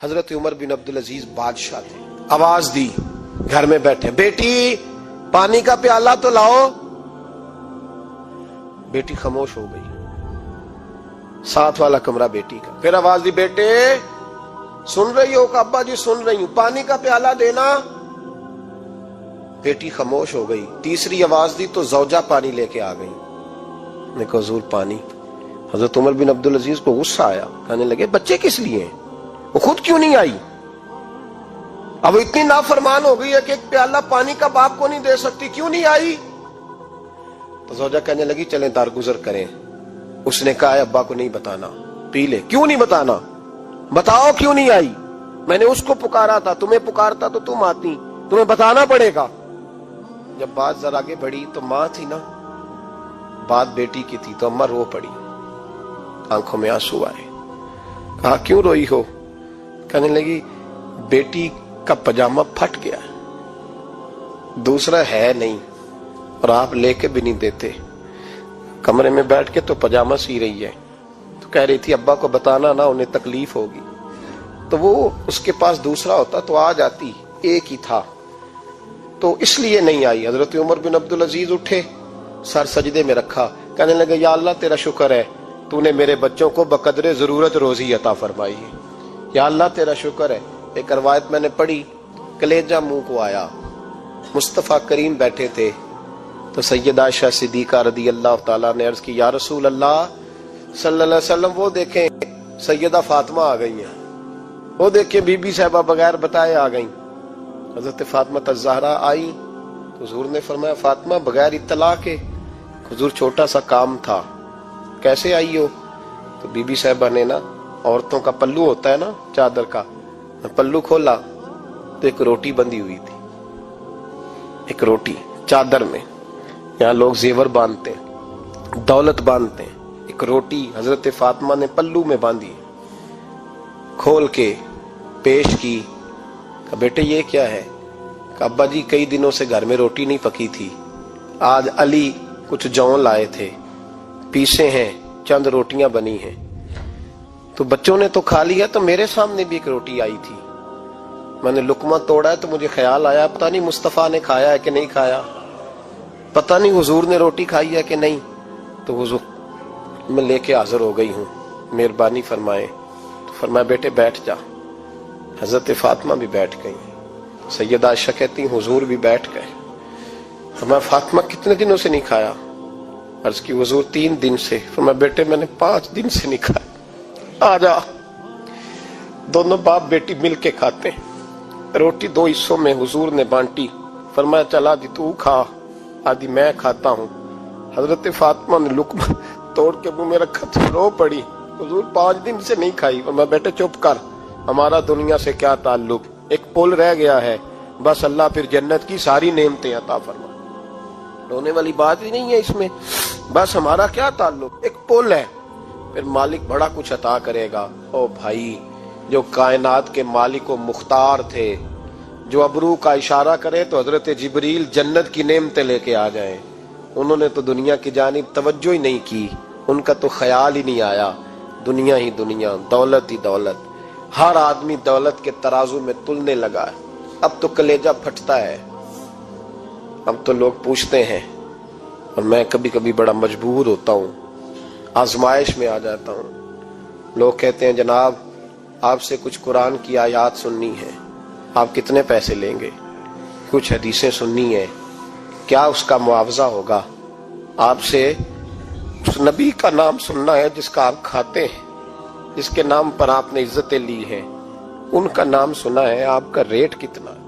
حضرت عمر بن عبد العزیز بادشاہ تھے. آواز دی گھر میں بیٹھے, بیٹی پانی کا پیالہ تو لاؤ. بیٹی خاموش ہو گئی. ساتھ والا کمرہ بیٹی کا. پھر آواز دی, بیٹے سن رہی ہو؟ کہ ابا جی سن رہی ہوں, پانی کا پیالہ دینا. بیٹی خاموش ہو گئی. تیسری آواز دی تو زوجہ پانی لے کے آ گئی. نے کہا حضور پانی. حضرت عمر بن عبد العزیز کو غصہ آیا, کہنے لگے بچے کس لیے ہیں, وہ خود کیوں نہیں آئی؟ اب اتنی نافرمان ہو گئی ہے کہ ایک پیالہ پانی کا باپ کو نہیں دے سکتی, کیوں نہیں آئی؟ تو زوجہ کہنے لگی چلیں درگزر کریں. اس نے کہا ابا کو نہیں بتانا, پی لے. کیوں نہیں بتانا؟ بتاؤ کیوں نہیں آئی؟ میں نے اس کو پکارا تھا, تمہیں پکارتا تو تم آتی, تمہیں بتانا پڑے گا. جب بات ذرا آگے بڑھی تو ماں تھی نا, بات بیٹی کی تھی, تو اماں رو پڑی, آنکھوں میں آنسو آئے. کہا کیوں روئی ہو؟ کہنے لگی بیٹی کا پجامہ پھٹ گیا, دوسرا ہے نہیں, اور آپ لے کے بھی نہیں دیتے. کمرے میں بیٹھ کے تو پجامہ سی رہی ہے, تو کہہ رہی تھی ابا کو بتانا نا, انہیں تکلیف ہوگی. تو وہ اس کے پاس دوسرا ہوتا تو آ جاتی, ایک ہی تھا, تو اس لیے نہیں آئی. حضرت عمر بن عبد العزیز اٹھے, سر سجدے میں رکھا, کہنے لگے یا اللہ تیرا شکر ہے, تو نے میرے بچوں کو بقدر ضرورت روزی عطا فرمائی ہے. یا اللہ تیرا شکر ہے. ایک روایت میں نے پڑھی, کلیجہ منہ کو آیا. مصطفیٰ کریم بیٹھے تھے, تو سیدہ عائشہ صدیقہ رضی اللہ تعالیٰ نے عرض کی یا رسول اللہ صلی اللہ علیہ وسلم, وہ دیکھیں سیدہ فاطمہ آ گئی ہیں, وہ دیکھیں بی بی صاحبہ بغیر بتائے آ گئیں. حضرت فاطمہ الزہرا آئی, تو حضور نے فرمایا فاطمہ بغیر اطلاع کے؟ حضور چھوٹا سا کام تھا. کیسے آئی ہو؟ تو بی بی صاحبہ نے نا, عورتوں کا پلو ہوتا ہے نا چادر کا, پلو کھولا تو ایک روٹی بندھی ہوئی تھی, ایک روٹی چادر میں. یہاں لوگ زیور باندھتے ہیں, دولت باندھتے ہیں, ایک روٹی حضرت فاطمہ نے پلو میں باندھی, کھول کے پیش کی. کہ بیٹے یہ کیا ہے؟ کہ ابا جی کئی دنوں سے گھر میں روٹی نہیں پکی تھی, آج علی کچھ جوں لائے تھے, پیسے ہیں, چند روٹیاں بنی ہیں, تو بچوں نے تو کھا لیا, تو میرے سامنے بھی ایک روٹی آئی تھی, میں نے لقمہ توڑا ہے تو مجھے خیال آیا پتہ نہیں مصطفیٰ نے کھایا ہے کہ نہیں کھایا, پتہ نہیں حضور نے روٹی کھائی ہے کہ نہیں. تو حضور میں لے کے حاضر ہو گئی ہوں, مہربانی فرمائیں. تو فرمایا بیٹے بیٹھ جا. حضرت فاطمہ بھی بیٹھ گئی. سیدہ عائشہ کہتی حضور بھی بیٹھ گئے. فرمایا فاطمہ کتنے دنوں سے نہیں کھایا؟ عرض کی حضور 3 دن سے. فرمایا بیٹے میں نے 5 دن سے نہیں کھایا, آ جا. دونوں باپ بیٹی مل کے کھاتے ہیں. روٹی 2 حصوں میں حضور نے بانٹی. فرمایا چلا دی تو کھا, آدھی میں کھاتا ہوں. حضرت فاطمہ نے لقمہ توڑ کے منہ میں رکھا تو رو پڑی, حضور 5 دن سے نہیں کھائی. فرمایا بیٹے چپ کر, ہمارا دنیا سے کیا تعلق, ایک پل رہ گیا ہے, بس اللہ پھر جنت کی ساری نعمتیں عطا فرما. رونے والی بات ہی نہیں ہے اس میں, بس ہمارا کیا تعلق, ایک پل ہے, پھر مالک بڑا کچھ عطا کرے گا. او بھائی, جو کائنات کے مالک و مختار تھے, جو ابرو کا اشارہ کرے تو حضرت جبریل جنت کی نعمتیں لے کے آ جائیں, انہوں نے تو دنیا کی جانب توجہ ہی نہیں کی, ان کا تو خیال ہی نہیں آیا. دنیا ہی دنیا, دولت ہی دولت, ہر آدمی دولت کے ترازو میں تلنے لگا ہے. اب تو کلیجہ پھٹتا ہے. اب تو لوگ پوچھتے ہیں, اور میں کبھی کبھی بڑا مجبور ہوتا ہوں, آزمائش میں آ جاتا ہوں. لوگ کہتے ہیں جناب آپ سے کچھ قرآن کی آیات سننی ہے, آپ کتنے پیسے لیں گے؟ کچھ حدیثیں سننی ہیں, کیا اس کا معاوضہ ہوگا؟ آپ سے اس نبی کا نام سننا ہے جس کا آپ کھاتے ہیں, جس کے نام پر آپ نے عزتیں لی ہیں, ان کا نام سنا ہے, آپ کا ریٹ کتنا ہے؟